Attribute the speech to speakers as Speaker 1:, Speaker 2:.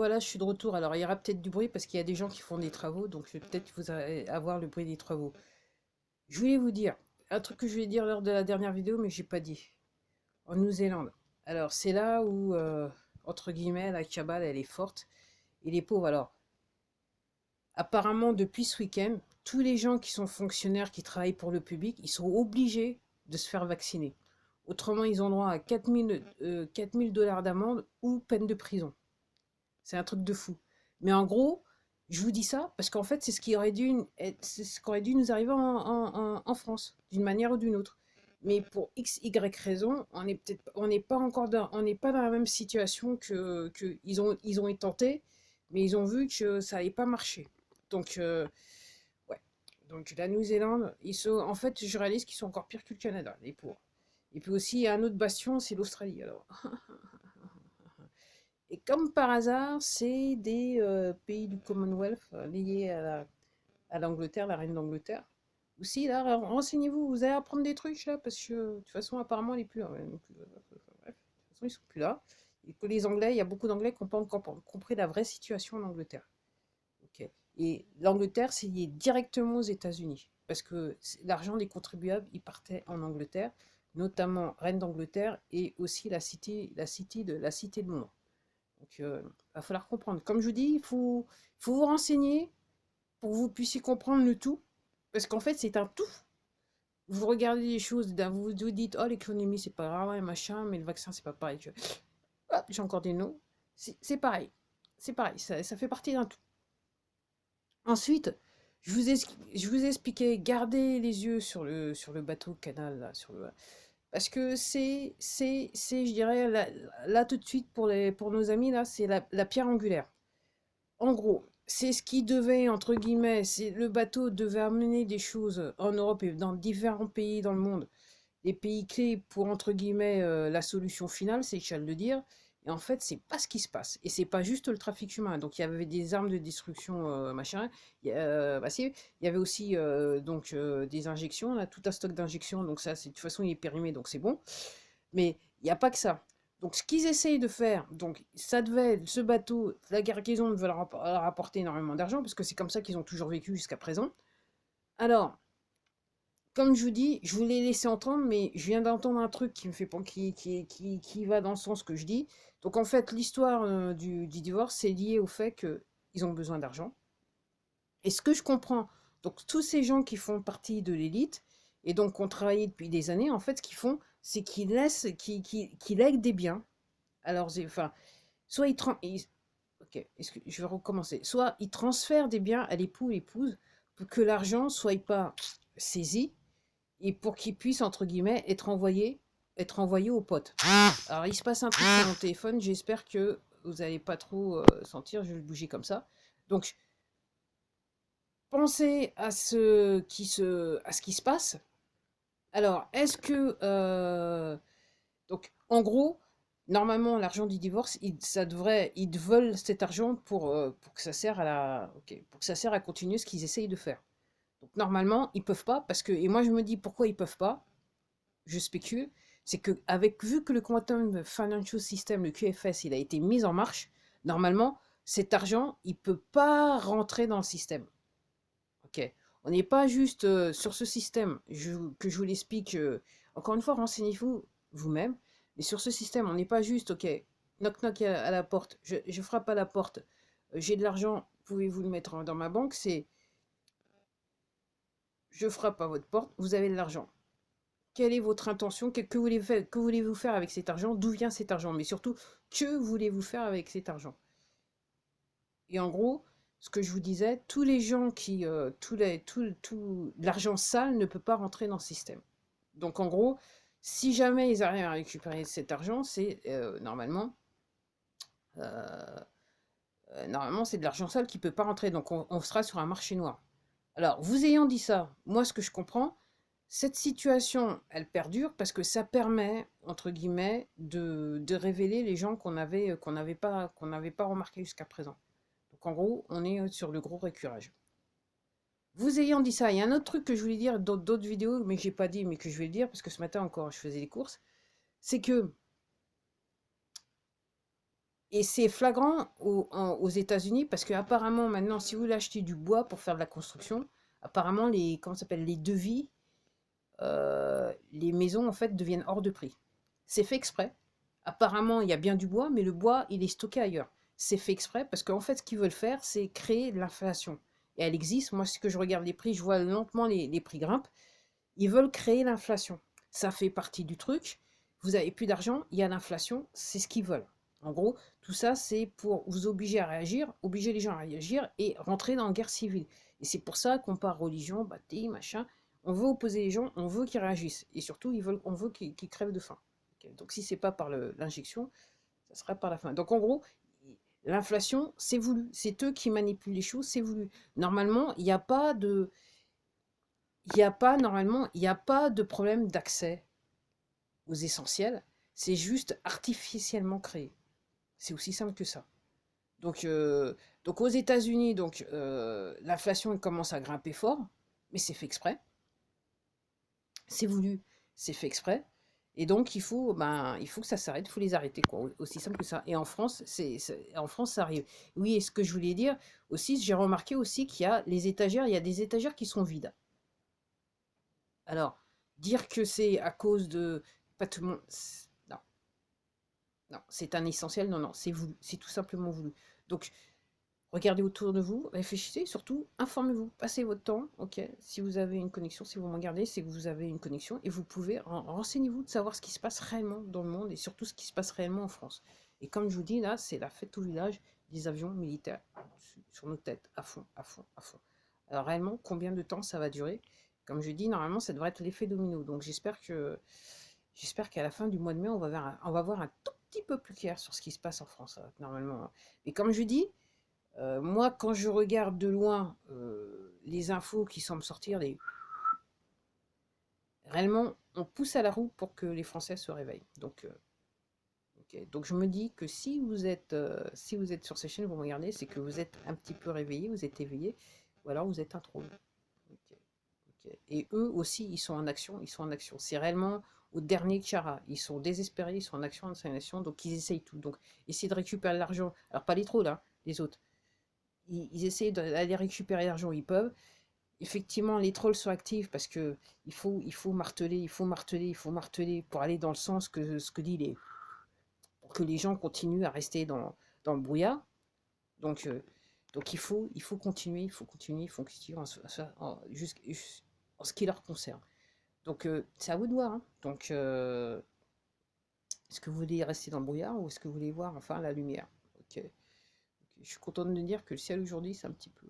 Speaker 1: voilà, je suis de retour. Alors, il y aura peut-être du bruit parce qu'il y a des gens qui font des travaux, donc je vais peut-être vous avoir le bruit des travaux. Je voulais vous dire un truc que je voulais dire lors de la dernière vidéo, mais j'ai pas dit. En Nouvelle-Zélande. Alors, c'est là où, entre guillemets, la cabale, elle est forte. Et les pauvres, alors, apparemment, depuis ce week-end, tous les gens qui sont fonctionnaires, qui travaillent pour le public, ils sont obligés de se faire vacciner. Autrement, ils ont droit à 4000 dollars d'amende ou peine de prison. C'est un truc de fou. Mais en gros, je vous dis ça parce qu'en fait, c'est ce qui aurait dû, c'est ce qui aurait dû nous arriver en France, d'une manière ou d'une autre. Mais pour X, Y raison, on n'est pas encore on n'est pas dans la même situation que ils ont été tentés, mais ils ont vu que ça n'allait pas marcher. Donc, ouais. Donc, la Nouvelle-Zélande, en fait, je réalise qu'ils sont encore pires que le Canada, les pauvres. Et puis aussi, il y a un autre bastion, c'est l'Australie, alors. Et comme par hasard, c'est des pays du Commonwealth liés à l'Angleterre, la reine d'Angleterre. Aussi, là, renseignez-vous, vous allez apprendre des trucs là, parce que de toute façon, apparemment, elle n'est plus là. Ouais, donc, bref, de toute façon, ils sont plus là. Et que les Anglais, il y a beaucoup d'Anglais qui n'ont pas encore compris la vraie situation en Angleterre. Ok. Et l'Angleterre, c'est lié directement aux États-Unis. Parce que l'argent des contribuables, il partait en Angleterre, notamment Reine d'Angleterre et aussi la cité de Londres. Donc, il va falloir comprendre. Comme je vous dis, faut vous renseigner pour que vous puissiez comprendre le tout. Parce qu'en fait, c'est un tout. Vous regardez les choses, vous vous dites, oh, l'économie, c'est pas grave, ouais, machin, mais le vaccin, c'est pas pareil. Hop, j'ai encore des noms. C'est pareil. C'est pareil, ça fait partie d'un tout. Ensuite, je vous ai expliqué, gardez les yeux sur le bateau canal, là, parce que je dirais, là, tout de suite, pour nos amis, là, c'est la pierre angulaire. En gros, c'est ce qui devait, entre guillemets, le bateau devait amener des choses en Europe et dans différents pays dans le monde. Les pays clés pour, entre guillemets, la solution finale, c'est le de dire. Et en fait, c'est pas ce qui se passe. Et c'est pas juste le trafic humain. Donc, il y avait des armes de destruction, machin. Bah, si, il y avait aussi donc, des injections, là, tout un stock d'injections. Donc, ça, de toute façon, il est périmé, donc c'est bon. Mais il n'y a pas que ça. Donc, ce qu'ils essayent de faire, donc, ça devait, ce bateau, la cargaison devait leur rapporter énormément d'argent, parce que c'est comme ça qu'ils ont toujours vécu jusqu'à présent. Alors, comme je vous dis, je vous l'ai laissé entendre, mais je viens d'entendre un truc qui me fait qui va dans le sens que je dis. Donc, en fait, l'histoire du divorce, c'est lié au fait qu'ils ont besoin d'argent. Et ce que je comprends, donc tous ces gens qui font partie de l'élite, et donc qui ont travaillé depuis des années, en fait, ce qu'ils font, c'est qu'ils laissent, qu'ils lèguent des biens. Alors, enfin, soit ok, je vais recommencer. Soit ils transfèrent des biens à l'époux ou l'épouse pour que l'argent soit pas saisi et pour qu'il puisse, entre guillemets, être envoyé aux potes. Alors, il se passe un truc sur mon téléphone, j'espère que vous n'allez pas trop sentir, je vais le bouger comme ça. Donc, pensez à à ce qui se passe. Alors, est-ce que... donc, en gros, normalement, l'argent du divorce, ils veulent cet argent pour que ça sert pour que ça sert à continuer ce qu'ils essayent de faire. Donc, normalement, ils peuvent pas, parce que... Et moi, je me dis, pourquoi ils peuvent pas? Je spécule. C'est que, vu que le Quantum Financial System, le QFS, il a été mis en marche, normalement, cet argent, il peut pas rentrer dans le système. Ok. On n'est pas juste sur ce système que je vous l'explique. Encore une fois, renseignez-vous vous-même. Mais sur ce système, on n'est pas juste, ok, knock knock à la porte, je frappe à la porte, j'ai de l'argent, pouvez-vous le mettre dans ma banque? C'est je frappe à votre porte, vous avez de l'argent. Quelle est votre intention? Que voulez-vous faire avec cet argent? D'où vient cet argent? Mais surtout, que voulez-vous faire avec cet argent? Et en gros, ce que je vous disais, tous les gens qui, l'argent sale ne peut pas rentrer dans le système. Donc en gros, si jamais ils arrivent à récupérer cet argent, c'est euh, normalement c'est de l'argent sale qui peut pas rentrer. Donc on sera sur un marché noir. Alors vous ayant dit ça, moi ce que je comprends, cette situation, elle perdure parce que ça permet, entre guillemets, de révéler les gens qu'on n'avait pas remarqué jusqu'à présent. Donc en gros, on est sur le gros récurage. Vous ayant dit ça, il y a un autre truc que je voulais dire dans d'autres vidéos, mais que j'ai pas dit, mais que je vais le dire parce que ce matin encore, je faisais les courses, c'est que Et c'est flagrant aux États-Unis parce que apparemment maintenant, si vous voulez acheter du bois pour faire de la construction, apparemment les comment ça s'appelle les devis, les maisons en fait deviennent hors de prix. C'est fait exprès. Apparemment, il y a bien du bois, mais le bois, il est stocké ailleurs. C'est fait exprès parce qu'en fait, ce qu'ils veulent faire, c'est créer de l'inflation. Et elle existe. Moi, ce que je regarde les prix, je vois lentement les prix grimpent. Ils veulent créer l'inflation. Ça fait partie du truc. Vous avez plus d'argent, il y a l'inflation, c'est ce qu'ils veulent. En gros, tout ça, c'est pour vous obliger à réagir, obliger les gens à réagir et rentrer dans la guerre civile. Et c'est pour ça qu'on parle religion, bataille, machin. On veut opposer les gens, on veut qu'ils réagissent. Et surtout, on veut qu'ils crèvent de faim. Okay. Donc si c'est pas par l'injection, ça sera par la faim. Donc en gros, l'inflation, c'est voulu. C'est eux qui manipulent les choses, c'est voulu. Normalement, il n'y a pas de il n'y a pas de problème d'accès aux essentiels, c'est juste artificiellement créé. C'est aussi simple que ça. Donc, donc aux États-Unis, l'inflation commence à grimper fort, mais c'est fait exprès, c'est voulu, c'est fait exprès. Et donc il faut que ça s'arrête, il faut les arrêter, quoi. Aussi simple que ça. Et en France, en France, ça arrive. Oui, et ce que je voulais dire aussi, j'ai remarqué aussi qu'il y a les étagères, il y a des étagères qui sont vides. Alors, dire que c'est à cause de... Pas tout le monde... Non, non, c'est un essentiel, non, non, c'est voulu, c'est tout simplement voulu. Donc, regardez autour de vous, réfléchissez, surtout, informez-vous, passez votre temps, ok. Si vous avez une connexion, si vous me regardez, c'est que vous avez une connexion et vous pouvez, renseignez-vous de savoir ce qui se passe réellement dans le monde et surtout ce qui se passe réellement en France. Et comme je vous dis, là, c'est la fête au village des avions militaires sur nos têtes, à fond, à fond, à fond. Alors réellement, combien de temps ça va durer? Comme je dis, normalement, ça devrait être l'effet domino. Donc j'espère qu'à la fin du mois de mai, on va voir un tout petit peu plus clair sur ce qui se passe en France, normalement. Et comme je dis, moi, quand je regarde de loin les infos qui semblent sortir, réellement, on pousse à la roue pour que les Français se réveillent. Donc, ok. Donc je me dis que si vous êtes sur ces chaînes, vous me regardez, c'est que vous êtes un petit peu réveillé, vous êtes éveillé, ou alors vous êtes un troll. Ok. Ok. Et eux aussi, ils sont en action, ils sont en action. C'est réellement au dernier Tchara. Ils sont désespérés, ils sont en action, donc ils essayent tout. Donc, essayer de récupérer l'argent. Alors, pas les trolls, hein, les autres. Ils essayent d'aller récupérer l'argent où ils peuvent. Effectivement, les trolls sont actifs parce que il faut marteler, il faut marteler, il faut marteler pour aller dans le sens que ce que dit pour que les gens continuent à rester dans le brouillard. Donc, il faut continuer, il faut continuer, il faut continuer en ce qui leur concerne. Donc, c'est à vous de voir. Hein. Donc, est-ce que vous voulez rester dans le brouillard ou est-ce que vous voulez voir enfin la lumière? Ok. Je suis contente de dire que le ciel aujourd'hui, c'est un petit peu